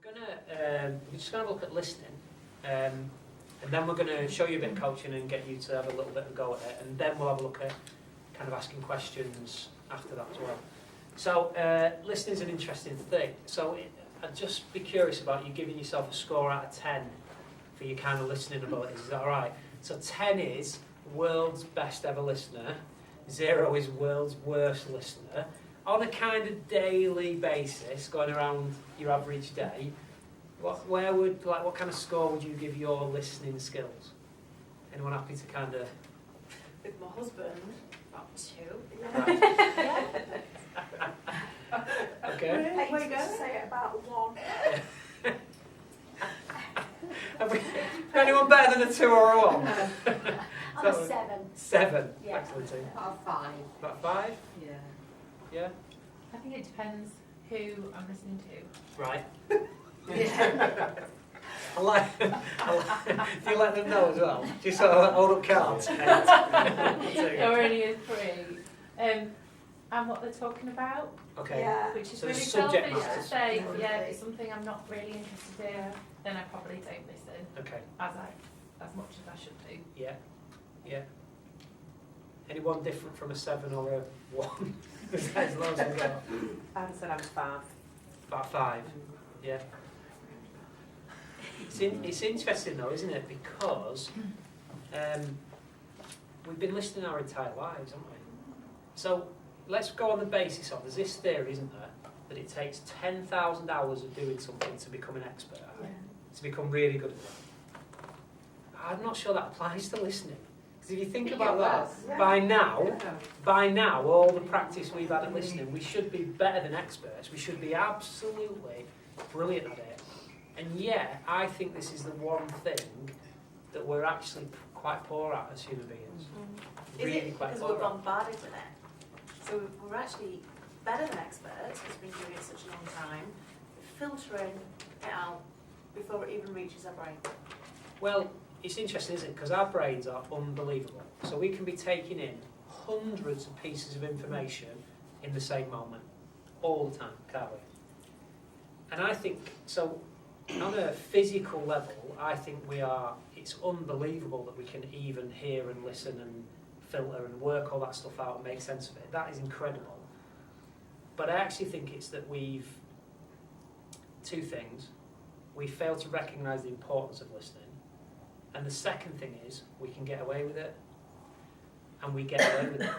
We're just going to look at listening, and then we're going to show you a bit of coaching and get you to have a little bit of a go at it, and then we'll have a look at kind of asking questions after that as well. So listening is an interesting thing. So I'd just be curious about you giving yourself a score out of 10 for your kind of listening abilities. Is that all right? So 10 is world's best ever listener, 0 is world's worst listener. On a kind of daily basis, going around your average day, what kind of score would you give your listening skills? Anyone happy to kind of? With my husband, about 2. Right. Okay. Where you going? Say it about 1. Have we got anyone better than a 2 or a 1? I'm a 7. 7. Yeah. Excellent. About 5. About 5? Yeah. Yeah. I think it depends who I'm listening to. Right. Yeah. I like. Do you let them know as well? Do you sort of hold up cards? It only is 3. And what they're talking about, Okay. Yeah. which is So really subject selfish matters. to say, yeah, if it's something I'm not really interested in, then I probably don't listen Okay. as much as I should do. Yeah. Yeah. Anyone different from a 7 or a 1? As low as we got. I would say I'm 5. About 5. Yeah. It's interesting though, isn't it? Because we've been listening our entire lives, haven't we? So let's go on the basis of, there's this theory, isn't there, that it takes 10,000 hours of doing something to become an expert, to become really good at it. I'm not sure that applies to listening. Because if you think about that, by now, all the practice we've had at listening, we should be better than experts. We should be absolutely brilliant at it. And yet, I think this is the one thing that we're actually quite poor at as human beings. Really quite because poor we're at. bombarded with it? So we're actually better than experts because we've been doing it such a long time, filtering it out before it even reaches our brain. Well, it's interesting, isn't it? Because our brains are unbelievable. So we can be taking in hundreds of pieces of information in the same moment, all the time, can't we? And I think, so on a physical level, I think it's unbelievable that we can even hear and listen and filter and work all that stuff out and make sense of it. That is incredible. But I actually think it's that two things. We fail to recognise the importance of listening. And the second thing is, we can get away with it. And we get away with it.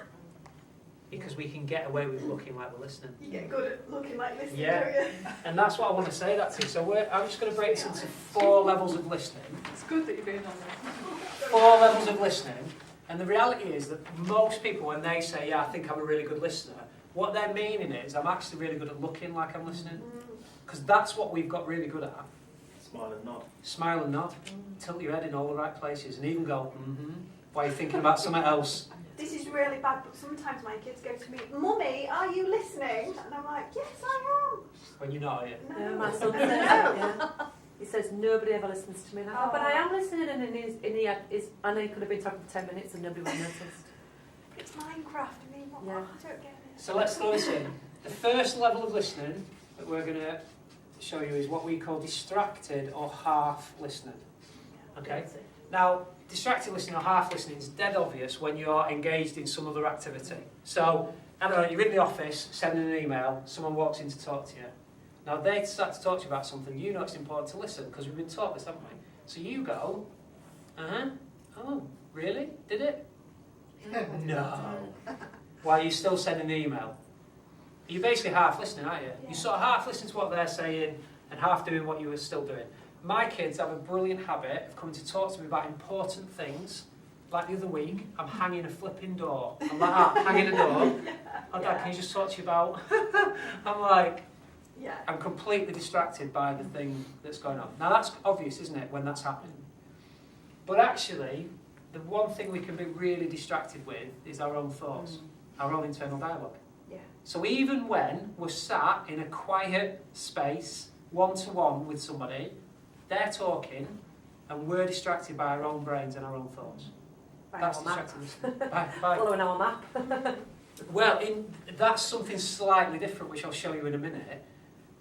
Because we can get away with looking like we're listening. You get good at looking like listening, Yeah. don't you? And that's what I want to say that to. So I'm just going to break this into 4 levels of listening. It's good that you're being on this. 4 levels of listening. And the reality is that most people, when they say, yeah, I think I'm a really good listener, what they're meaning is, I'm actually really good at looking like I'm listening. Because that's what we've got really good at. Smile and nod. Smile and nod. Tilt your head in all the right places. And even go, while you're thinking about something else. This is really bad, but sometimes my kids go to me, Mummy, are you listening? And I'm like, yes, I am. When you're not, are you? No, my son says that, yeah. He says nobody ever listens to me. And I go, but I am listening, and I know he could have been talking for 10 minutes and nobody would have noticed. It's Minecraft, I mean, what? Yeah. I don't get it. So let's throw this in. The first level of listening that we're going to show you is what we call distracted or half listening. Okay? Now, distracted listening or half listening is dead obvious when you are engaged in some other activity. So, I don't know, you're in the office, sending an email, someone walks in to talk to you. Now, they start to talk to you about something, you know it's important to listen, because we've been taught this, haven't we? So you go, oh, really? Did it? No. While you're still sending the email. You're basically half listening, aren't you? You're sort of half listening to what they're saying and half doing what you were still doing. My kids have a brilliant habit of coming to talk to me about important things. Like the other week, I'm hanging a flipping door. I'm like that, hanging a door. Oh, Dad, can you just talk to you about... I'm like... I'm completely distracted by the thing that's going on. Now that's obvious, isn't it, when that's happening? But actually, the one thing we can be really distracted with is our own thoughts, our own internal dialogue. So even when we're sat in a quiet space, one-to-one with somebody, they're talking, and we're distracted by our own brains and our own thoughts. That's distracting listening. Following our map. Well, that's something slightly different, which I'll show you in a minute.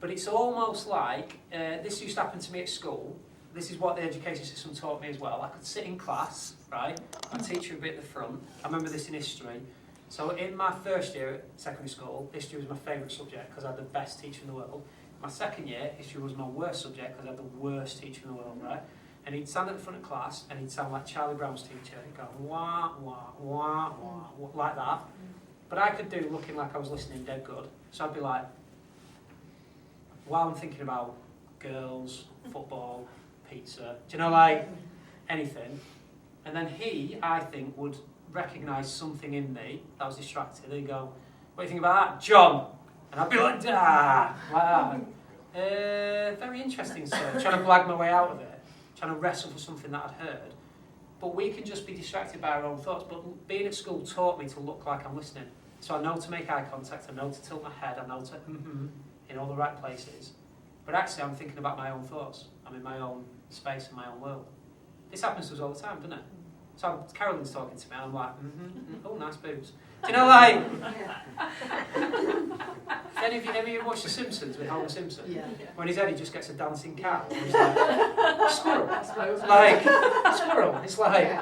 But it's almost like, this used to happen to me at school. This is what the education system taught me as well. I could sit in class, right? My teacher would be at the front. I remember this in history. So in my first year at secondary school, history was my favourite subject because I had the best teacher in the world. My second year, history was my worst subject because I had the worst teacher in the world, right? And he'd stand at the front of class and he'd sound like Charlie Brown's teacher. He'd go, wah, wah, wah, wah, wah, like that. But I could do looking like I was listening dead good. So I'd be like, while I'm thinking about girls, football, pizza, do you know, like anything. And then he, I think, would recognise something in me that was distracted. And he'd go, what do you think about that, John? And I'd be like, ah, like that. Very interesting, sir. Trying to blag my way out of it, trying to wrestle for something that I'd heard. But we can just be distracted by our own thoughts. But being at school taught me to look like I'm listening. So I know to make eye contact, I know to tilt my head, I know to in all the right places. But actually I'm thinking about my own thoughts. I'm in my own space and my own world. This happens to us all the time, doesn't it? So Carolyn's talking to me and I'm like, oh, nice boobs. Do you know, like... Any of you watched The Simpsons with Homer Simpson? Yeah. When his head, he just gets a dancing cow. And he's like, squirrel. Like, squirrel. It's like,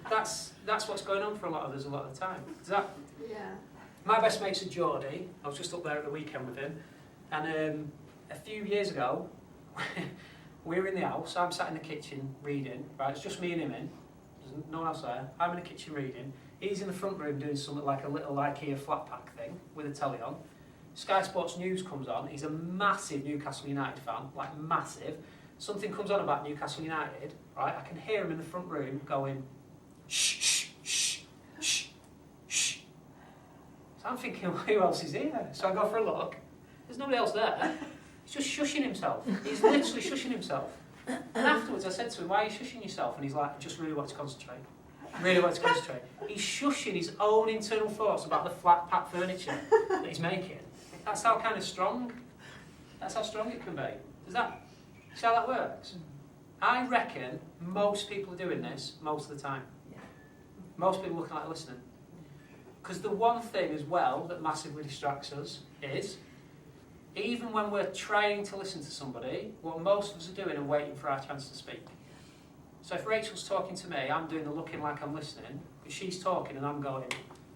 that's what's going on for a lot of us a lot of the time. Is that... Yeah. My best mate's a Geordie. I was just up there at the weekend with him. And a few years ago, we were in the house. I'm sat in the kitchen reading. Right, it's just me and him in. There's no one else there. I'm in the kitchen reading. He's in the front room doing something like a little IKEA flat pack thing with a telly on. Sky Sports News comes on. He's a massive Newcastle United fan, like massive. Something comes on about Newcastle United, right? I can hear him in the front room going, shh, shh, shh, shh, shh. So I'm thinking, well, who else is here? So I go for a look. There's nobody else there. He's just shushing himself. He's literally shushing himself. And afterwards I said to him, why are you shushing yourself? And he's like, I just really want to concentrate. Really want to concentrate. He's shushing his own internal thoughts about the flat pack furniture that he's making. That's how kind of strong, that's how strong it can be. Does that, see how that works? I reckon most people are doing this most of the time. Most people looking like listening. Because the one thing as well that massively distracts us is, even when we're trying to listen to somebody, what most of us are doing are waiting for our chance to speak. So if Rachel's talking to me, I'm doing the looking like I'm listening, but she's talking and I'm going,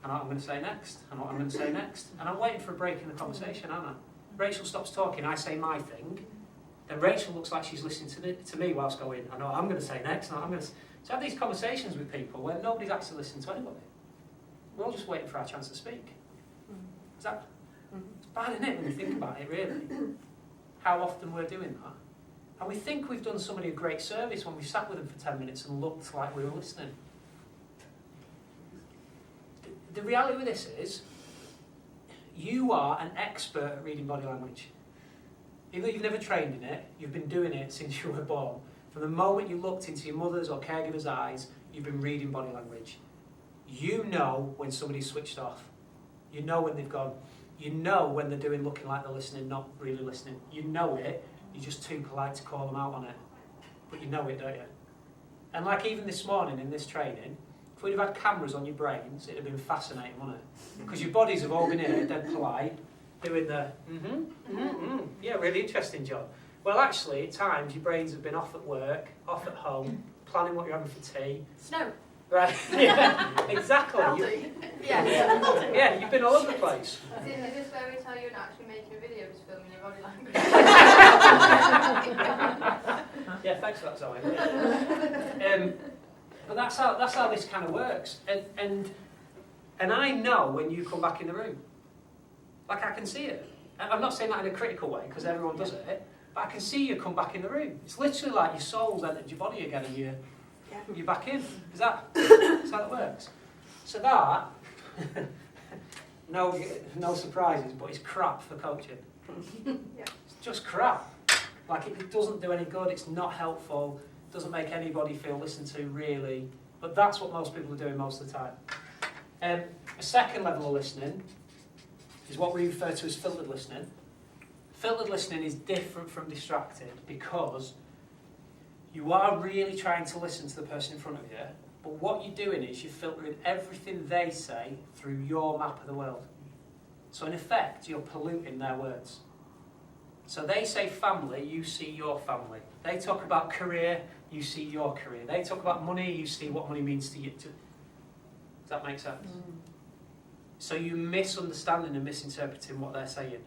I know what I'm going to say next, I know what I'm going to say next. And I'm waiting for a break in the conversation, aren't I? Rachel stops talking, I say my thing, then Rachel looks like she's listening to me whilst going, I know what I'm going to say next, I know what I'm going to say. So I have these conversations with people where nobody's actually listening to anybody. We're all just waiting for our chance to speak. Is that... It's bad, isn't it, when you think about it, really? How often we're doing that. And we think we've done somebody a great service when we sat with them for 10 minutes and looked like we were listening. The reality with this is, you are an expert at reading body language. Even though you've never trained in it, you've been doing it since you were born. From the moment you looked into your mother's or caregiver's eyes, you've been reading body language. You know when somebody's switched off. You know when they've gone. You know when they're doing looking like they're listening, not really listening. You know it. You're just too polite to call them out on it. But you know it, don't you? And like even this morning in this training, if we'd have had cameras on your brains, it'd have been fascinating, wouldn't it? Because your bodies have all been here, dead polite, doing the yeah, really interesting job. Well, actually, at times your brains have been off at work, off at home, planning what you're having for tea. Snow. Right, yeah, exactly. Yeah, you've been all over the place. Is this where we tell you not actually making a video, just filming your body language? Yeah, thanks for that, Zoe. But that's how this kind of works. And I know when you come back in the room. Like, I can see it. I'm not saying that in a critical way, because everyone does it, but I can see you come back in the room. It's literally like your soul's entered your body again and you're back in. Is that how it works? So that, no surprises, but it's crap for coaching. It's just crap. Like, it doesn't do any good, it's not helpful, it doesn't make anybody feel listened to, really. But that's what most people are doing most of the time. A second level of listening is what we refer to as filtered listening. Filtered listening is different from distracted because you are really trying to listen to the person in front of you, but what you're doing is you're filtering everything they say through your map of the world. So in effect, you're polluting their words. So they say family, you see your family. They talk about career, you see your career. They talk about money, you see what money means to you. Does that make sense? So you're misunderstanding and misinterpreting what they're saying.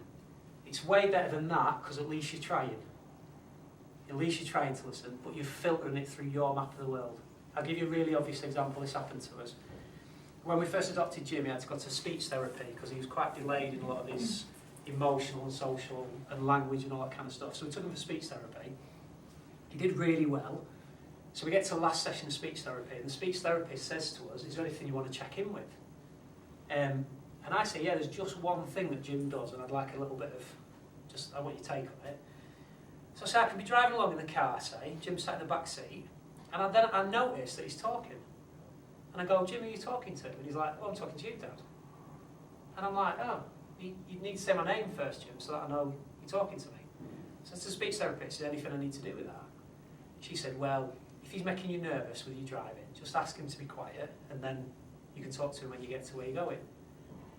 It's way better than that, because at least you're trying. At least you're trying to listen, but you're filtering it through your map of the world. I'll give you a really obvious example. This happened to us. When we first adopted Jim, he had to go to speech therapy because he was quite delayed in a lot of his emotional and social and language and all that kind of stuff. So we took him for speech therapy. He did really well. So we get to the last session of speech therapy, and the speech therapist says to us, is there anything you want to check in with? And I say, yeah, there's just one thing that Jim does, and I'd like a little bit of, I want your take on it. So I say, I can be driving along in the car, say, Jim sat in the back seat, and then I notice that he's talking. And I go, Jim, who are you talking to? And he's like, oh, I'm talking to you, Dad. And I'm like, oh, you need to say my name first, Jim, so that I know you're talking to me. So it's the speech therapist, is there anything I need to do with that? She said, well, if he's making you nervous with you driving, just ask him to be quiet, and then you can talk to him when you get to where you're going.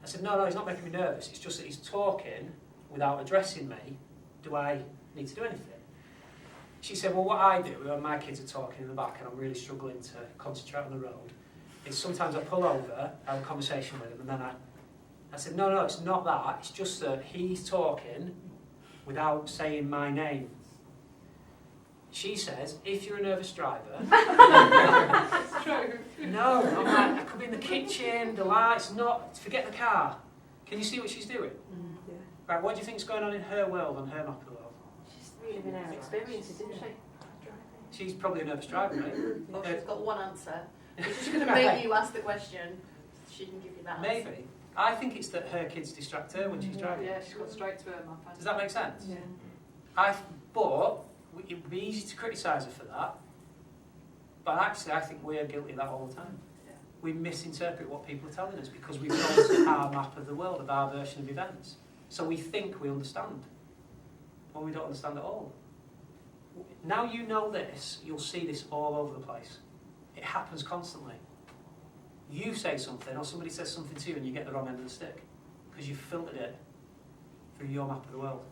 I said, no, he's not making me nervous. It's just that he's talking without addressing me. Do I need to do anything? She said, well, what I do when my kids are talking in the back and I'm really struggling to concentrate on the road is sometimes I pull over, have a conversation with him, and then I said, no, it's not that. It's just that he's talking without saying my name. She says, if you're a nervous driver... It's true. No, I'm like, I could be in the kitchen, the lights, forget the car. Can you see what she's doing? Yeah. Right, what do you think's going on in her world, on her map of the world? She's really been out experiences, isn't she? She's probably a nervous driver, right? Well, she's got one answer. She's just going to make you ask the question. She can give you that answer. Maybe. I think it's that her kids distract her when she's driving. Yeah, she's got straight to her map. Does that make sense? Yeah. But it would be easy to criticise her for that. But actually, I think we're guilty of that all the time. Yeah. We misinterpret what people are telling us because we've got our map of the world, of our version of events. So we think we understand, when we don't understand at all. Now you know this, you'll see this all over the place. It happens constantly. You say something, or somebody says something to you, and you get the wrong end of the stick because you've filtered it through your map of the world.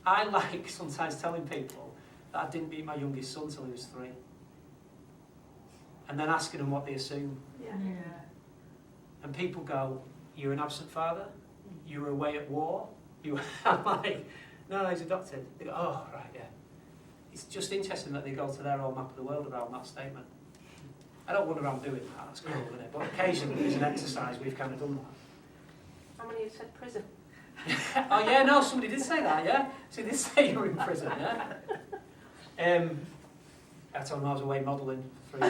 I like sometimes telling people that I didn't meet my youngest son till he was 3. And then asking them what they assume. Yeah. And people go, you're an absent father? You were away at war? I'm like, no, he's adopted. They go, oh, right, yeah. It's just interesting that they go to their own map of the world around that statement. I don't wonder I'm doing that, that's cool, isn't it? But occasionally, as an exercise, we've kind of done that. How many have said prison? Oh yeah, no, somebody did say that, yeah? So they did say you were in prison, yeah? I told them I was away modelling for 3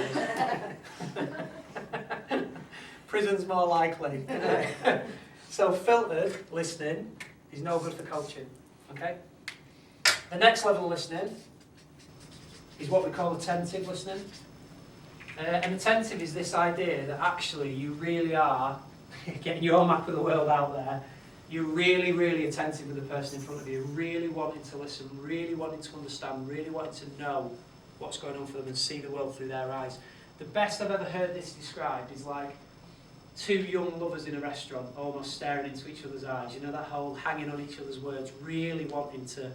years. Prison's more likely. So filtered listening is no good for coaching, okay? The next level of listening is what we call attentive listening. And attentive is this idea that actually you really are getting your map of the world out there. You're really, really attentive with the person in front of you, really wanting to listen, really wanting to understand, really wanting to know what's going on for them and see the world through their eyes. The best I've ever heard this described is like 2 young lovers in a restaurant almost staring into each other's eyes. You know, that whole hanging on each other's words, really wanting to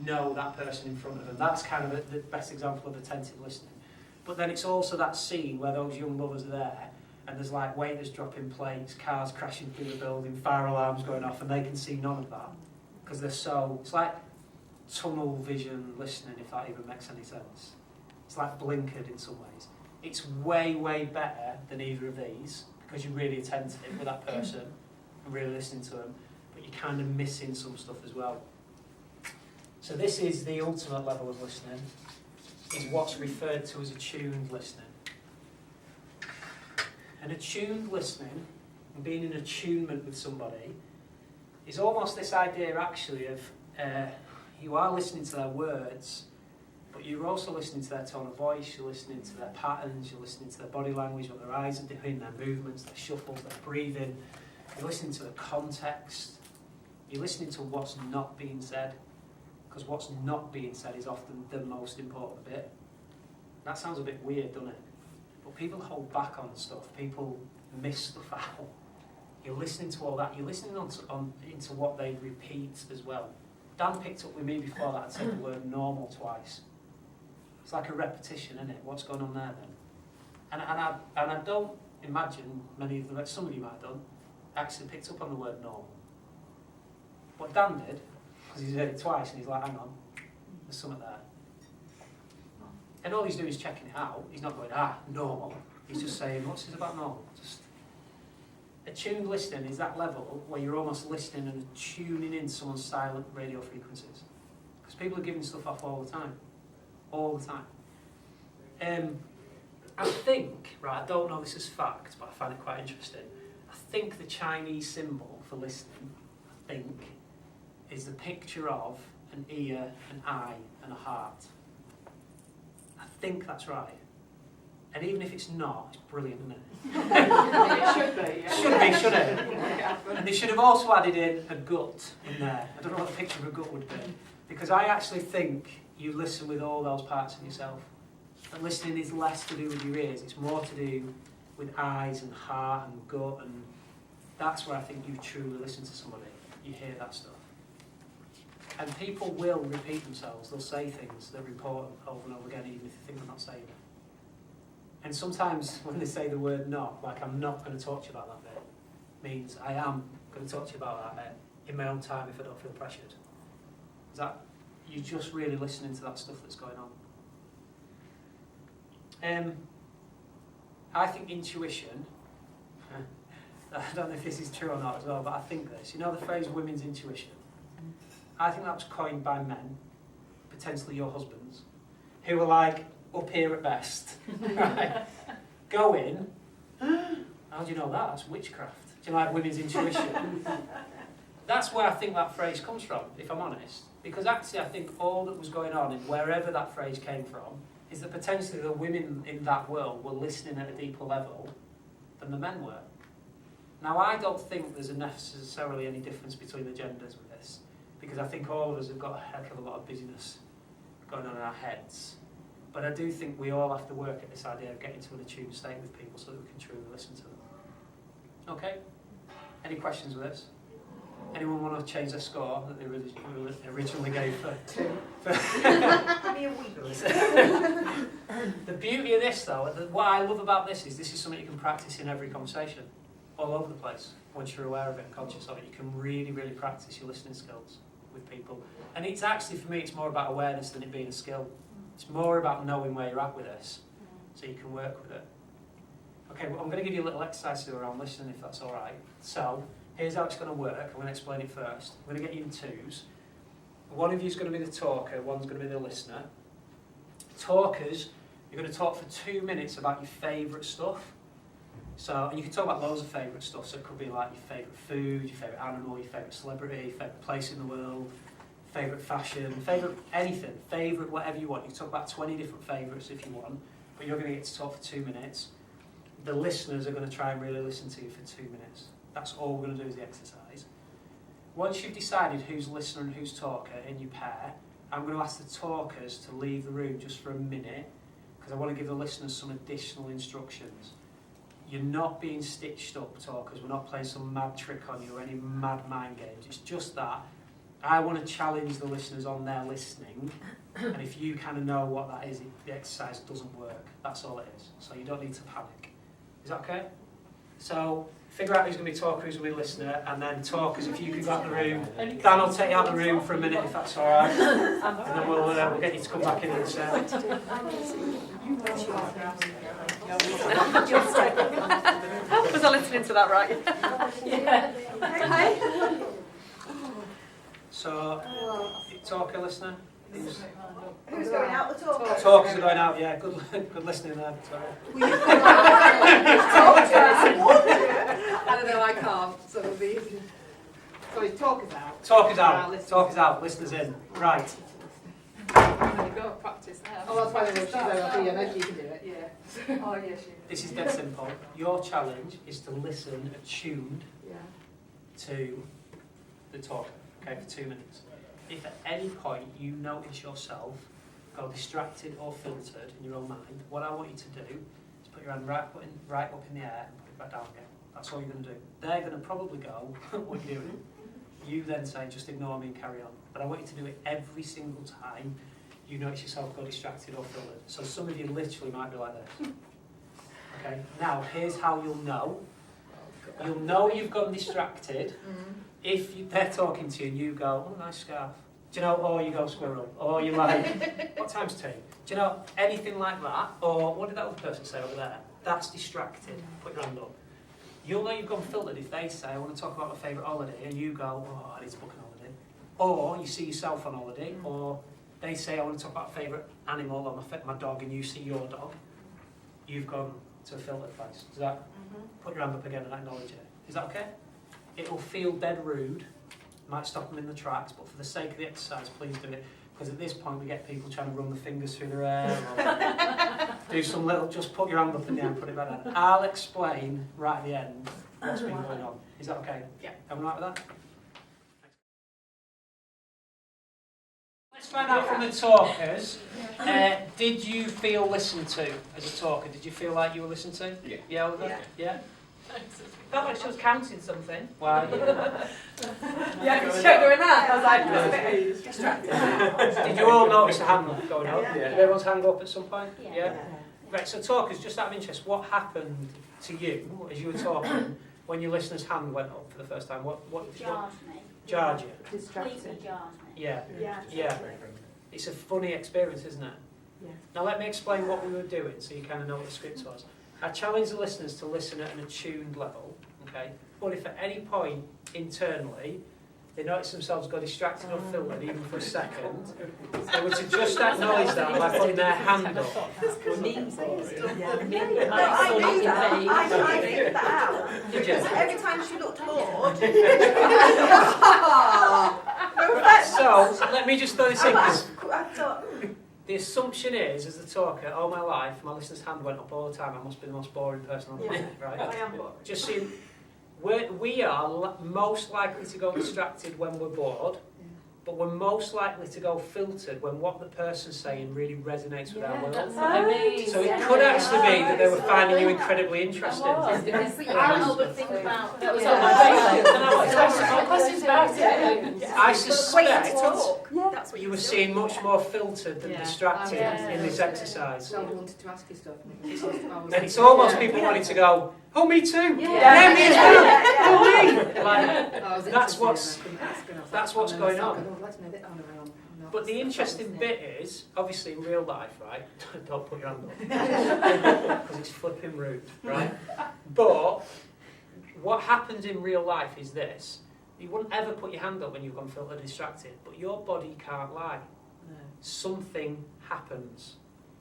know that person in front of them. That's kind of the best example of attentive listening. But then it's also that scene where those young lovers are there and there's like waiters dropping plates, cars crashing through the building, fire alarms going off, and they can see none of that because they're so... It's like tunnel vision listening, if that even makes any sense. It's like blinkered in some ways. It's way, way better than either of these because you're really attentive with that person and really listening to them, but you're kind of missing some stuff as well. So this is the ultimate level of listening, is what's referred to as attuned listening. And attuned listening, and being in attunement with somebody, is almost this idea actually of you are listening to their words, but you're also listening to their tone of voice, you're listening to their patterns, you're listening to their body language, what their eyes are doing, their movements, their shuffles, their breathing. You're listening to the context. You're listening to what's not being said, because what's not being said is often the most important bit. That sounds a bit weird, doesn't it? But people hold back on stuff. People miss stuff out. You're listening to all that. You're listening into what they repeat as well. Dan picked up with me before that I'd said the word normal twice. It's like a repetition, isn't it? What's going on there then? And I don't imagine many of them, some of you might have done, actually picked up on the word normal. What Dan did, because he's heard it twice and he's like, hang on, there's something there. And all he's doing is checking it out. He's not going, normal. He's just saying, what's this about normal? Just attuned listening is that level where you're almost listening and tuning in someone's silent radio frequencies. Because people are giving stuff off all the time. All the time. I think, right, I don't know this as fact, but I find it quite interesting. I think the Chinese symbol for listening, is the picture of an ear, an eye, and a heart. I think that's right. And even if it's not, it's brilliant, isn't it? It should be. Yeah. Should be, shouldn't it? And they should have also added in a gut in there. I don't know what the picture of a gut would be. Because I actually think you listen with all those parts of yourself. And listening is less to do with your ears, it's more to do with eyes and heart and gut, and that's where I think you truly listen to somebody. You hear that stuff. And people will repeat themselves. They'll say things that are important over and over again, even if they think they're not saying it. And sometimes when they say the word not, like I'm not going to talk to you about that bit, means I am going to talk to you about that bit in my own time if I don't feel pressured. Is that, you're just really listening to that stuff that's going on. I think intuition, I don't know if this is true or not as well, but I think this. You know the phrase women's intuition? I think that was coined by men, potentially your husbands, who were like, up here at best, right? Go in, how do you know that? That's witchcraft. Do you like women's intuition? That's where I think that phrase comes from, if I'm honest. Because actually I think all that was going on in wherever that phrase came from is that potentially the women in that world were listening at a deeper level than the men were. Now I don't think there's necessarily any difference between the genders with this, because I think all of us have got a heck of a lot of busyness going on in our heads. But I do think we all have to work at this idea of getting to an attuned state with people so that we can truly listen to them. Okay? Any questions with this? Anyone want to change their score that they originally gave for? Give me a week. The beauty of this, though, what I love about this is something you can practice in every conversation, all over the place. Once you're aware of it and conscious of it, you can really, really practice your listening skills with people. And it's actually, for me, it's more about awareness than it being a skill. It's more about knowing where you're at with this, so you can work with it. Okay, well, I'm going to give you a little exercise to do around listening, if that's all right. So, here's how it's going to work. I'm going to explain it first. I'm going to get you in twos. One of you is going to be the talker, one's going to be the listener. Talkers, you're going to talk for 2 minutes about your favourite stuff. So, and you can talk about loads of favourite stuff. So it could be like your favourite food, your favourite animal, your favourite celebrity, your favourite place in the world, favourite fashion, favourite anything, favourite whatever you want. You can talk about 20 different favourites if you want, but you're going to get to talk for 2 minutes. The listeners are going to try and really listen to you for 2 minutes. That's all we're going to do is the exercise. Once you've decided who's listener and who's talker in your pair, I'm going to ask the talkers to leave the room just for a minute, because I want to give the listeners some additional instructions. You're not being stitched up, talkers. We're not playing some mad trick on you or any mad mind games. It's just that I want to challenge the listeners on their listening, and if you kind of know what that is, the exercise doesn't work. That's all it is. So you don't need to panic. Is that okay? So figure out who's going to be talker, who's going to be listener, and then talkers, if you could go out the room. Dan will take you out the room for a minute if that's all right, and then we'll get you to come back in and say. Was I listening to that right? Yeah. Okay. So, talker, listener. Who's going out the door? Talkers are going out. Yeah, good listening there, Victoria. I don't know, I can't, so it'll be easy. Sorry, talkers out. Talkers out. Talkers out. Listeners in. Right. I'm going to go and practice now. Oh, that's fine, she's over. I know she can do it, yeah. Oh, yeah, she This is dead simple. Your challenge is to listen attuned to the talker, okay, for 2 minutes. If at any point you notice yourself go distracted or filtered in your own mind, what I want you to do is put your hand right up in the air and put it back down again. That's all you're going to do. They're going to probably go, what are you doing? you then say, just ignore me and carry on. But I want you to do it every single time you notice yourself go distracted or filtered. So some of you literally might be like this. Okay, now here's how you'll know. You'll know you've gone distracted if they're talking to you and you go, oh, nice scarf. Do you know, or you go squirrel, or you're like, what time's tea? Do you know, anything like that, or what did that other person say over there? That's distracted. Put your hand up. You'll know you've gone filtered if they say, I want to talk about my favourite holiday, and you go, oh, I need to book an holiday. Or you see yourself on holiday, or they say, I want to talk about my favourite animal or my dog, and you see your dog. You've gone to a filtered place. Does that? Put your hand up again and acknowledge it. Is that okay? It will feel dead rude. Might stop them in the tracks, but for the sake of the exercise, please do it. Because at this point, we get people trying to run the fingers through their hair. Or do some little, just put your hand up in the air and put it back down. I'll explain right at the end what's been going on. Is that okay? Yeah. Everyone right with that? Let's find out from the talkers. Did you feel listened to as a talker? Did you feel like you were listened to? Yeah. Yeah, Oliver? Yeah? Felt like she was counting something. Why? Yeah, I could show her in that. I was like, Yeah. that's a bit distracted. Did you all notice a hand going up? Yeah. Did everyone's hand go up at some point? Yeah. Right, so talkers, just out of interest, what happened to you as you were talking when your listener's hand went up for the first time? What Jarred me. jarred you? Completely Distracted. jarred me. Yeah. Yeah. Yeah. It's a funny experience, isn't it? Yeah. Now let me explain what we were doing so you kind of know what the script was. I challenged the listeners to listen at an attuned level, okay? But if at any point internally they notice themselves go distracted or filtered even for a second, they were to just acknowledge that by putting their hand up. No, I knew that. I figured that out. Did you? So every time she looked bored. So let me just throw this in, 'cause I thought, the assumption is, as a talker, all my life, my listener's hand went up all the time. I must be the most boring person on the planet, right? I am bored. Just seeing, we are most likely to go distracted when we're bored, but we're most likely to go filtered when what the person's saying really resonates with our world. That's what I mean. So it could actually be that they were finding you incredibly interesting. Oh, but think about That was Yeah. on my questions about it. I suspect That's what you were seeing much more filtered than Yeah. distracted Yeah. in this exercise. Somebody wanted to ask you stuff. And it's almost people wanting to go, oh, me too. Yeah. Me as well. Oh, me. Like, That's that's what's going on. on. but the interesting bit is, obviously in real life, right? Don't put your hand up. Because it's flipping rude, right? But what happens in real life is this. You wouldn't ever put your hand up when you've gone filtered distracted, but your body can't lie. Something happens.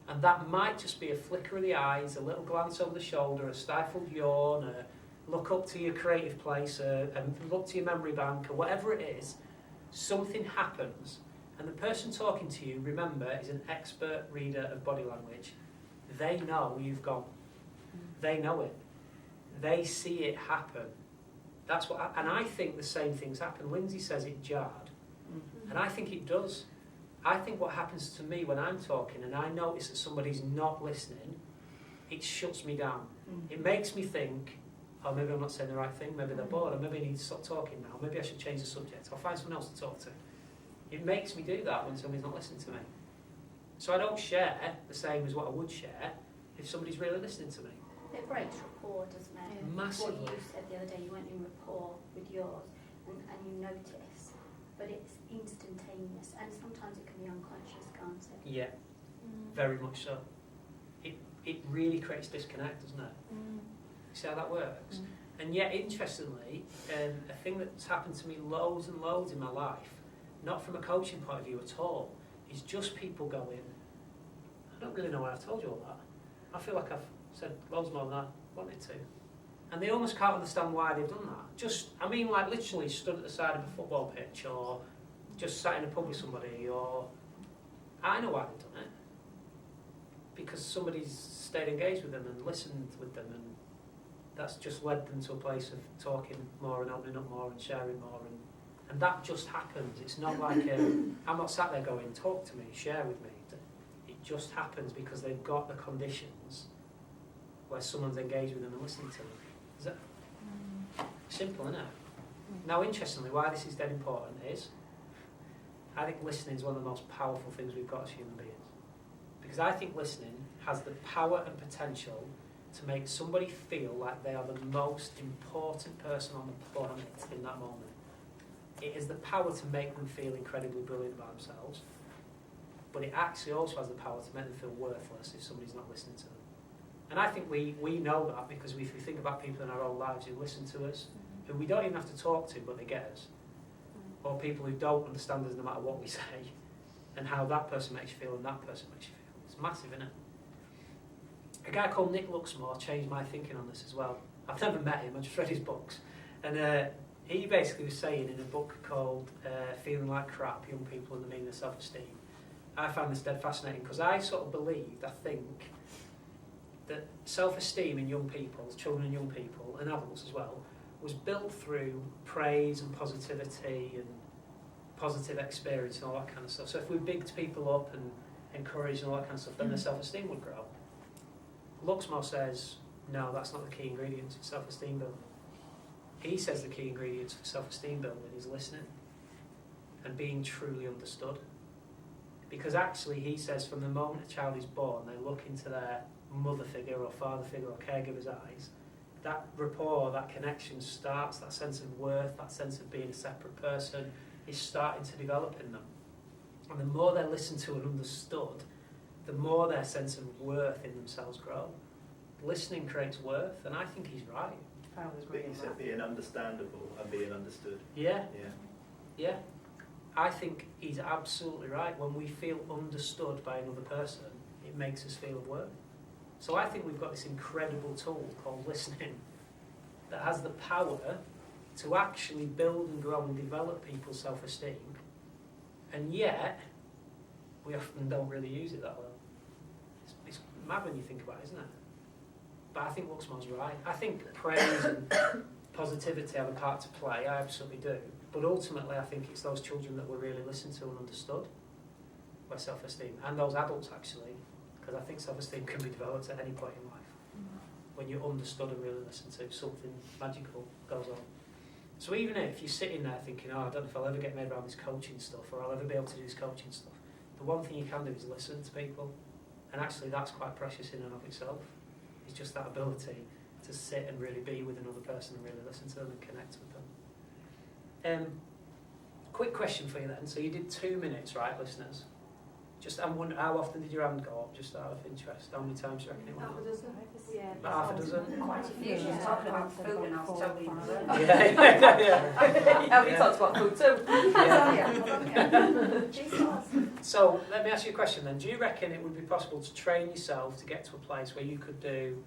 And that might just be a flicker of the eyes, a little glance over the shoulder, a stifled yawn, a look up to your creative place, and look to your memory bank, or whatever it is. Something happens, and the person talking to you, remember, is an expert reader of body language. They know you've gone. They know it. They see it happen. That's what, and I think the same things happen. Lindsay says it jarred, and I think it does. I think what happens to me when I'm talking and I notice that somebody's not listening, it shuts me down. It makes me think, oh, maybe I'm not saying the right thing, maybe they're bored, or maybe I need to stop talking now, maybe I should change the subject, I'll find someone else to talk to. It makes me do that when somebody's not listening to me. So I don't share the same as what I would share if somebody's really listening to me. It breaks rapport, doesn't it? Massively. What you said the other day, you went in rapport with yours and you notice, but it's instantaneous and sometimes it can be unconscious, can't it? Yeah, very much so. It really creates disconnect, doesn't it? See how that works? And yet, interestingly, a thing that's happened to me loads and loads in my life, not from a coaching point of view at all, is just people going, I don't really know why I've told you all that. I feel like I've said loads more than I wanted to. And they almost can't understand why they've done that. Just, I mean, like literally stood at the side of a football pitch, or just sat in a pub with somebody, or I know why they've done it. Because somebody's stayed engaged with them and listened with them, and that's just led them to a place of talking more and opening up more and sharing more, and that just happens. It's not like I'm not sat there going, talk to me, share with me. It just happens because they've got the conditions where someone's engaged with them and listening to them. Is that simple, isn't it? Now, interestingly, why this is dead important is, I think listening is one of the most powerful things we've got as human beings. Because I think listening has the power and potential to make somebody feel like they are the most important person on the planet in that moment. It has the power to make them feel incredibly brilliant about themselves, but it actually also has the power to make them feel worthless if somebody's not listening to them. And I think we know that because if we think about people in our own lives who listen to us, who we don't even have to talk to, but they get us, or people who don't understand us no matter what we say, and how that person makes you feel and that person makes you feel. It's massive, isn't it? A guy called Nick Luxmore changed my thinking on this as well. I've never met him, I just read his books. And he basically was saying in a book called Feeling Like Crap, Young People and the Meaning of Self-Esteem, I found this dead fascinating because I sort of believed, I think, that self-esteem in young people, children and young people, and adults as well, was built through praise and positivity and positive experience and all that kind of stuff. So if we bigged people up and encouraged and all that kind of stuff, then their self-esteem would grow. Luxmore says, no, that's not the key ingredients for self-esteem building. He says the key ingredients for self-esteem building is listening and being truly understood. Because actually, he says, from the moment a child is born, they look into their mother figure or father figure or caregiver's eyes. That rapport, that connection starts, that sense of worth, that sense of being a separate person is starting to develop in them. And the more they're listened to and understood, the more their sense of worth in themselves grow. Listening creates worth, and I think he's right. But you said being understandable and being understood. Yeah. Yeah. Yeah. I think he's absolutely right. When we feel understood by another person, it makes us feel of worth. So I think we've got this incredible tool called listening that has the power to actually build and grow and develop people's self-esteem, and yet we often don't really use it that well. It's mad when you think about it, isn't it? But I think Luxmore's right. I think praise and positivity have a part to play, I absolutely do. But ultimately I think it's those children that were really listened to and understood by self-esteem, and those adults actually, because I think self-esteem can be developed at any point in life. When you're understood and really listened to, something magical goes on. So even if you're sitting there thinking, oh, I don't know if I'll ever get made around this coaching stuff, or I'll ever be able to do this coaching stuff, the one thing you can do is listen to people. And actually that's quite precious in and of itself. It's just that ability to sit and really be with another person and really listen to them and connect with them. Quick question for you then. So you did 2 minutes, right, listeners? Just, I'm wondering, how often did your hand go up, just out of interest? How many times do you reckon it went up? About half a dozen? Quite a few. She was talking about food and I was totally in the room. Yeah. We talked about food too. So let me ask you a question then. Do you reckon it would be possible to train yourself to get to a place where you could do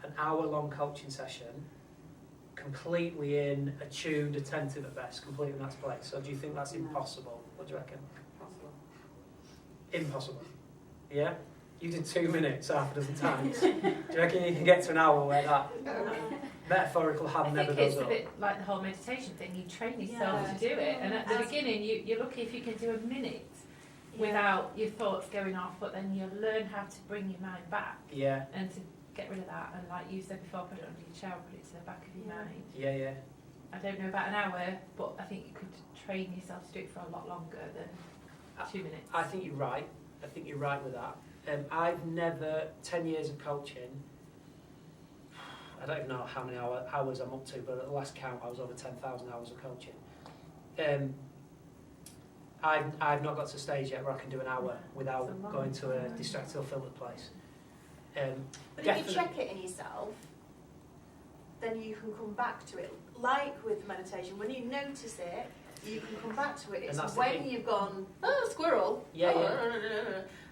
an hour-long coaching session completely in, attuned, attentive at best, completely in that place? Or do you think that's impossible? What do you reckon? Impossible. Yeah? You did 2 minutes half a dozen times. Do you reckon you can get to an hour where that metaphorical hand never goes up? I think it's a bit like the whole meditation thing. You train yourself to do it, and at the beginning you're lucky if you can do a minute without your thoughts going off, but then you learn how to bring your mind back and to get rid of that, and like you said before, put it under your chair, put it to the back of your mind. Yeah. I don't know about an hour, but I think you could train yourself to do it for a lot longer than 2 minutes. I think you're right. I think you're right with that. I've never, 10 years of coaching, I don't even know how many hours I'm up to, but at the last count I was over 10,000 hours of coaching. I've not got to a stage yet where I can do an hour without going to a distracted or filtered place. But if you check it in yourself, then you can come back to it. Like with meditation, when you notice it, you can come back to it. It's when you've gone, oh, squirrel,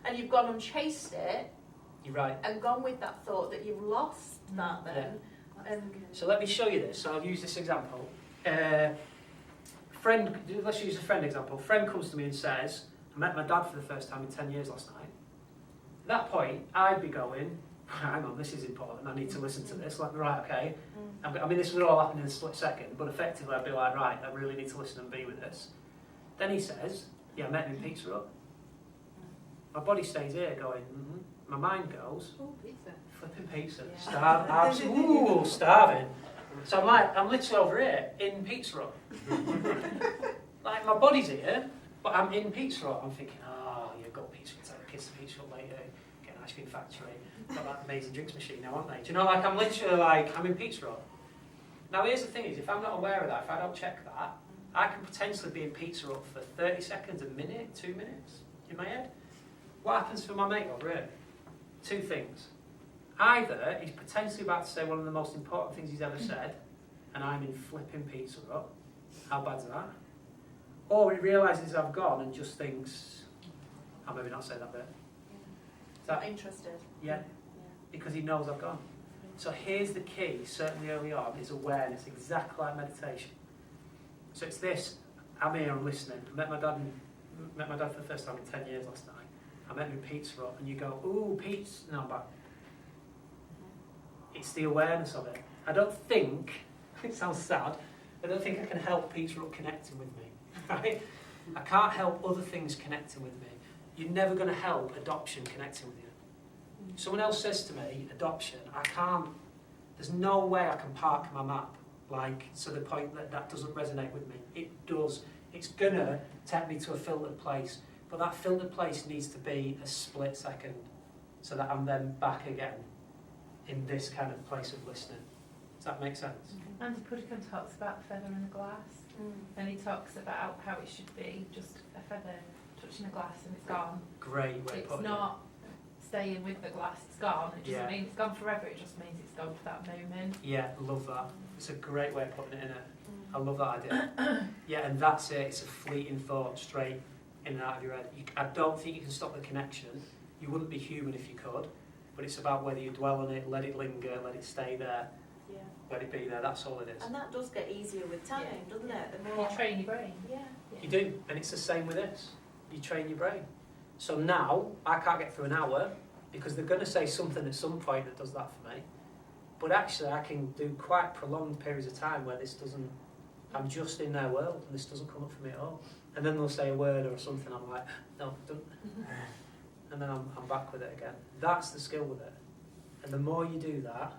and you've gone and chased it. You're right. And gone with that thought that you've lost that then. Yeah. So let me show you this. So I'll use this example. Let's use a friend example. Friend comes to me and says, I met my dad for the first time in 10 years last night. At that point, I'd be going, hang on, this is important, I need to listen to this. Like, right, okay. I mean, this was all happening in a split second, but effectively I'd be like, right, I really need to listen and be with this. Then he says, yeah, I met him in Pizza Hut. My body stays here going, My mind goes, Oh, pizza. Flipping pizza. Starving. So I'm literally over here in Pizza Hut. Like my body's here, but I'm in Pizza Hut. I'm thinking, you've got Pizza Hut, take the kids to Pizza Hut later, get an ice cream factory, got that amazing drinks machine now, aren't they? Do you know, like I'm literally like, I'm in Pizza Hut. Now here's the thing is, if I'm not aware of that, if I don't check that, I can potentially be in Pizza Hut for 30 seconds, a minute, 2 minutes in my head. What happens for my mate over here? Two things. Either he's potentially about to say one of the most important things he's ever said, and I'm in flipping Pizza Hut. How bad's that? Or he realises I've gone and just thinks, I'll maybe not say that bit. Is that Not interested. Yeah, because he knows I've gone. So here's the key, certainly early on, is awareness, exactly like meditation. So it's this, I'm here, I'm listening. I met my dad for the first time in 10 years last night. I met him in Pizza Hut, and you go, ooh, pizza, no, I'm back. It's the awareness of it. I don't think, it sounds sad, I don't think I can help Pizza Hut connecting with me, right? I can't help other things connecting with me. You're never going to help adoption connecting with you. Someone else says to me, adoption, I can't, there's no way I can park my map, like, to the point that doesn't resonate with me. It does. It's going to take me to a filtered place, but that filtered place needs to be a split second, so that I'm then back again in this kind of place of listening. Does that make sense? Andy Puddicombe talks about the feather in the glass, and he talks about how it should be just a feather touching the glass and it's gone. Great way of It's putting not staying with the glass, it's gone. It doesn't Yeah. mean it's gone forever, it just means it's gone for that moment. it. Yeah, love that. It's a great way of putting it in it. I love that idea. Yeah, and that's it. It's a fleeting thought straight in and out of your head. I don't think you can stop the connection. You wouldn't be human if you could, but it's about whether you dwell on it, let it linger, let it stay there, let it be there. That's all it is. And that does get easier with time, doesn't it? The You more, train your brain. You do, and it's the same with this. You train your brain. So now, I can't get through an hour because they're going to say something at some point that does that for me. But actually, I can do quite prolonged periods of time where this doesn't, I'm just in their world and this doesn't come up for me at all. And then they'll say a word or something, I'm like, no, don't. And then I'm back with it again. That's the skill with it. And the more you do that,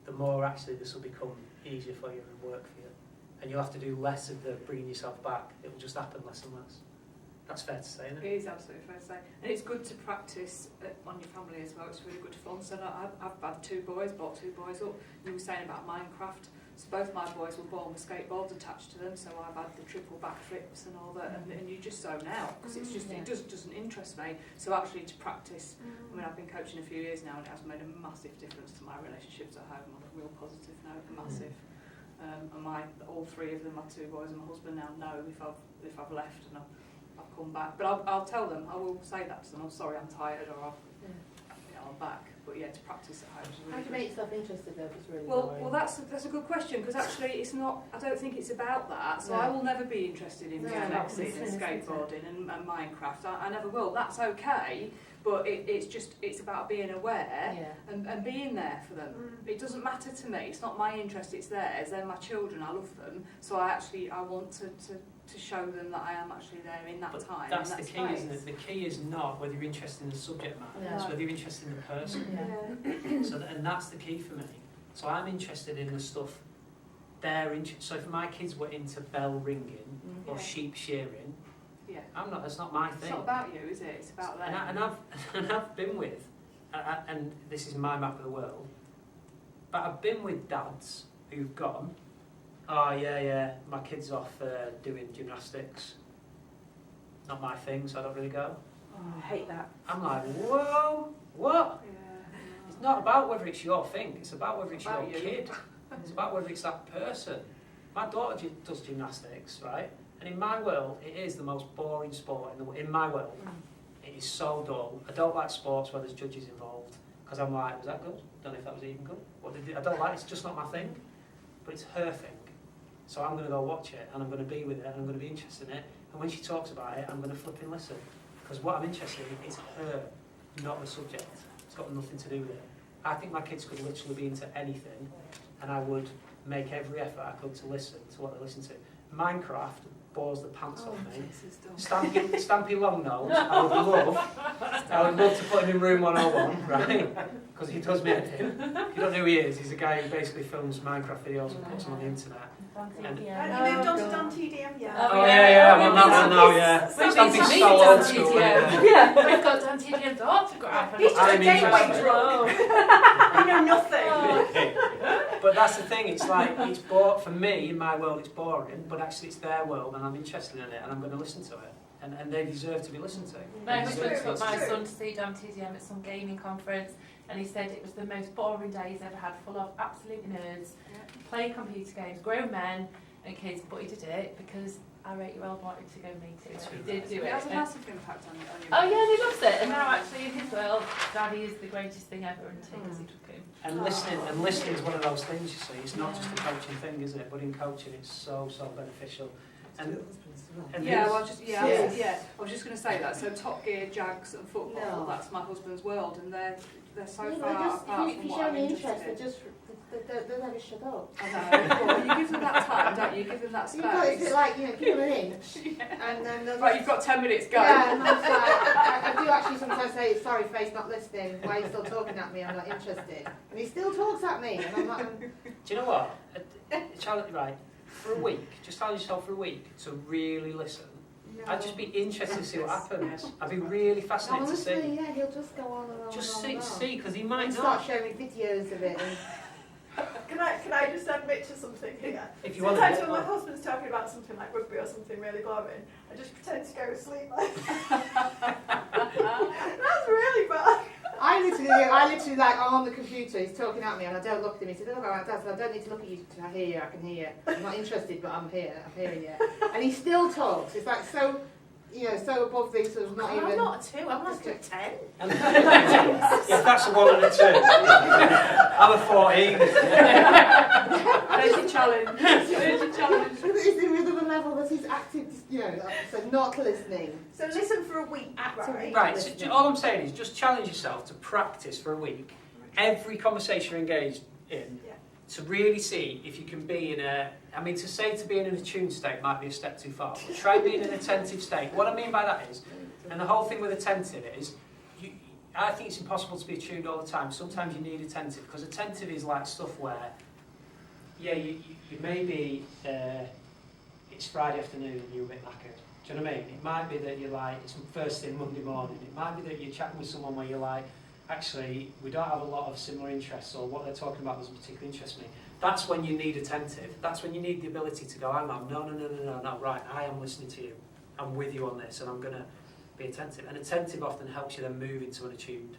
the more actually this will become easier for you and work for you. And you'll have to do less of the bringing yourself back. It will just happen less and less. That's fair to say, isn't it? It is absolutely fair to say. And it's good to practice on your family as well. It's really good fun. So I've had two boys, brought two boys up. You were saying about Minecraft. So both my boys were born with skateboards attached to them. So I've had the triple backflips and all that. And you just zone out because it's just, it just doesn't interest me. So actually to practice, I mean, I've been coaching a few years now and it has made a massive difference to my relationships at home on a real positive note, massive. And all three of them, my two boys and my husband now know if I've left and I've come back. But I'll tell them, I will say that to them, I'm sorry, I'm tired, or I'm back. But yeah, to practice at home is really How do you make yourself interested though? It's really well, that's a good question because actually it's not. I don't think it's about that. So No. I will never be interested in No, BMXing and skateboarding and Minecraft. I never will. That's okay. But it's about being aware and being there for them. It doesn't matter to me. It's not my interest. It's theirs. They're my children. I love them. So I want to show them that I am actually there in that time. That's in the that key, space. isn't it? The key is not whether you're interested in the subject matter. Yeah. It's whether you're interested in the person. And that's the key for me. So I'm interested in the stuff they're interested. So if my kids were into bell ringing or sheep shearing, I'm not. That's not my thing. It's not about you, is it? It's about them. And I've been with, and this is my map of the world. But I've been with dads who've gone, my kid's off doing gymnastics. Not my thing, so I don't really go. Oh, I hate that. I'm like, whoa, what? It's not about whether it's your thing, it's about whether it's About your you. kid. It's about whether it's that person. My daughter does gymnastics, right? And in my world, it is the most boring sport in my world. It is so dull. I don't like sports where there's judges involved because I'm like, was that good? Don't know if that was even good. What did I don't like. It's just not my thing. But it's her thing. So I'm going to go watch it and I'm going to be with it and I'm going to be interested in it. And when she talks about it, I'm going to flip and listen because what I'm interested in is her, not the subject. It's got nothing to do with it. I think my kids could literally be into anything, and I would make every effort I could to listen to what they listen to. Minecraft bores the pants off me. Jesus, don't. Stampy Longnose, I would love to put him in room 101, right? Because he does me head in. If you don't know who he is, he's a guy who basically films Minecraft videos and puts them on the internet. And you moved on to Don TDM, yeah? Oh yeah, I'm on that one now, yeah. Stampy's so old school, yeah. We've got Dan Tidion's autograph. He's just a I'm gateway interested. drug. You know nothing. But that's the thing, it's like, it's for me, in my world, it's boring, but actually it's their world and I'm interested in it and I'm going to listen to it. And they deserve to be listened to. My They husband deserve took to be my listened son to see Dan TDM at some gaming conference, and he said it was the most boring day he's ever had, full of absolute nerds, playing computer games, grown men and kids, but he did it because our 8-year-old wanted to go meet him, and he did do It it. has a massive impact on you. Oh yeah, and he loves it, and now actually in his world, Daddy is the greatest thing ever, and because he took him. And listening is one of those things, you see. It's not just a coaching thing, is it? But in coaching, it's so beneficial. And Yeah, his- well, I was just going to say that. So Top Gear, Jags, and football. No. That's my husband's world, and they're so Yeah, far they're just, apart if from you what show I'm any interested interest, in. they're never shut up. I know. Well, you give them that time, don't you? You give them that You've got space. it's like, give them an inch, and then they'll Right, you've got 10 minutes. Go. Yeah, and I'm just like, I do actually sometimes say, sorry, face, not listening. Why are you still talking at me? I'm not interested. And he still talks at me, and I'm not. Do you know what? Challenge, right, for a week, just challenge yourself for a week to really listen. No. I'd just be interested to see what happens. I'd be really fascinated to see. Honestly, yeah, he'll just go on and on Just and on. see, because he might And not. start showing me videos of it. And Can I just admit to something here? If you want Sometimes to. when my husband's talking about something like rugby or something really boring, I just pretend to go to sleep. That's really bad. I literally like, I'm on the computer, he's talking at me, and I don't look at him. He said, oh, Dad, I don't need to look at you to hear you, I can hear you. I'm not interested, but I'm hearing you. And he still talks. It's like so, so above these sort of not even... I'm not a 2, I'm like a 10. If that's a 1 and a 2. I'm a 14. There's your challenge. There's your challenge. It's the rhythm level that he's active, so not listening. So listen for a week, Actively. Right, so all I'm saying is just challenge yourself to practice for a week every conversation you're engaged in, to really see if you can be in to say to be in an attuned state might be a step too far, but try being in an attentive state. What I mean by that is, and the whole thing with attentive is, I think it's impossible to be attuned all the time. Sometimes you need attentive, because attentive is like stuff where, you maybe, it's Friday afternoon and you're a bit knackered. Do you know what I mean? It might be that you're like, it's first thing Monday morning. It might be that you're chatting with someone where you're like, actually, we don't have a lot of similar interests, or what they're talking about doesn't particularly interest me. That's when you need attentive. That's when you need the ability to go, hang on, no, right, I am listening to you. I'm with you on this, and I'm going to be attentive. And attentive often helps you then move into an attuned.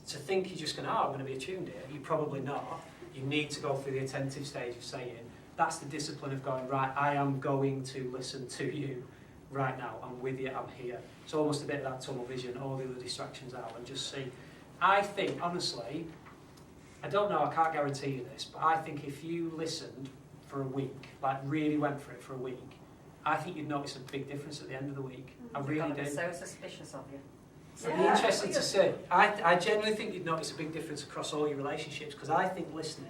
To think you're just going, I'm going to be attuned here, you're probably not. You need to go through the attentive stage of saying, that's the discipline of going, right, I am going to listen to you right now. I'm with you, I'm here. It's almost a bit of that tunnel vision, all the other distractions out, and just see. I think, honestly, I don't know, I can't guarantee you this, but I think if you listened for a week, like really went for it for a week, I think you'd notice a big difference at the end of the week. I really do. So suspicious of you. It'd be interesting to see. I genuinely think you'd notice a big difference across all your relationships, because I think listening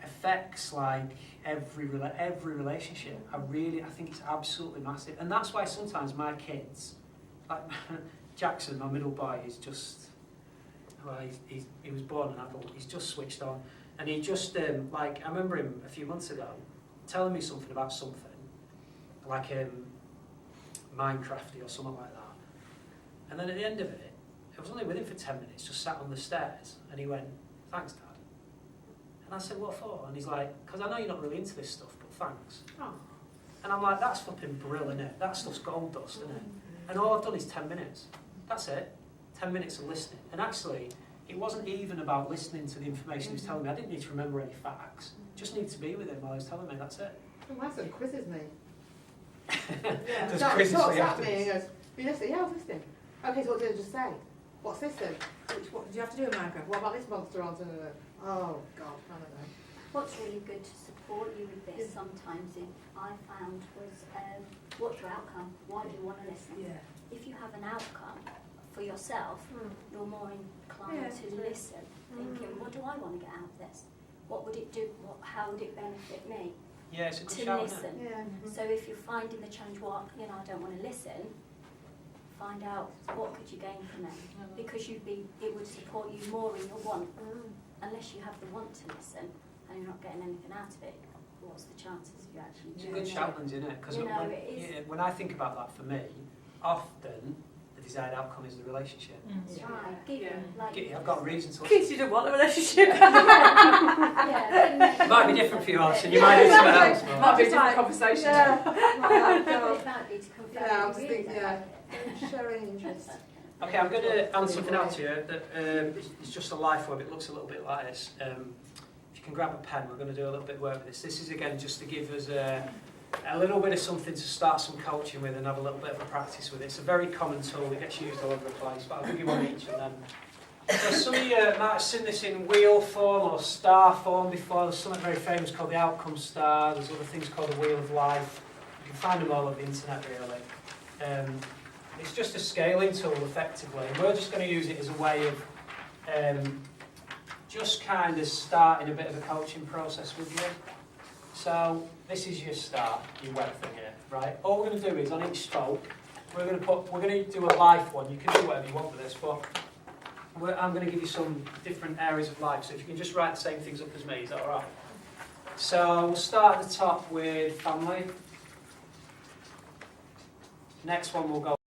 affects like every relationship. I think it's absolutely massive, and that's why sometimes my kids, like Jackson, my middle boy, is just, well, he was born an adult. He's just switched on, and he just I remember him a few months ago telling me something about something like Minecrafty or something like that. And then at the end of it, I was only with him for 10 minutes, just sat on the stairs, and he went, thanks, Dad. And I said, what for? And he's like, because I know you're not really into this stuff, but thanks. Oh. And I'm like, that's flipping brilliant, isn't it? That stuff's gold dust, isn't it? And all I've done is 10 minutes. That's it. 10 minutes of listening. And actually, it wasn't even about listening to the information he was telling me. I didn't need to remember any facts. Just need to be with him while he was telling me, that's it. My son quizzes me. Does quizzes talks say at afterwards? me and goes, you listening? Yeah, I was listening. Okay, so what did I just say? What's this then? What did you have to do in Minecraft? What about this monster on? Oh, God, I don't know. What's really good to support you with this sometimes, I found, was what's your outcome? Why do you want to listen? Yeah. If you have an outcome for yourself, you're more inclined to listen, thinking, what do I want to get out of this? What would it do? How would it benefit me? Yeah, it's a good to shout, listen. isn't it? Yeah. So if you're finding the challenge, what, you know, I don't want to listen, find out what could you gain from it. Because it would support you more in your want. Unless you have the want to listen and you're not getting anything out of it, what's the chances of you actually It's a doing good it? shout, Lindsay, isn't it? Because You know, it is. when I think about that, for me, often the desired outcome is the relationship. That's right. Give Yeah. like, I've got a reason to In listen. case you don't want a relationship. yeah, It might be different for you, Alison. You might do something else. but- Might be a different conversation. Yeah. it might be to confirm Yeah, I you was really thinking, don't yeah. like it. Showing interest. Okay, I'm going to hand something out to you that it's just a life web. It looks a little bit like this. If you can grab a pen, we're going to do a little bit of work with this. This is, again, just to give us a little bit of something to start some coaching with and have a little bit of a practice with it. It's a very common tool. It gets used all over the place, but I'll give you one each. And then so some of you might have seen this in wheel form or star form before. There's something very famous called the outcome star. There's other things called the wheel of life. You can find them all on the internet, really. It's just a scaling tool, effectively, and we're just going to use it as a way of just kind of starting a bit of a coaching process with you. So this is your start, your web thing here, right? All we're going to do is on each stroke, we're going to do a life one. You can do whatever you want with this, but I'm going to give you some different areas of life. So if you can just write the same things up as me, is that all right? So we'll start at the top with family. Next one we'll go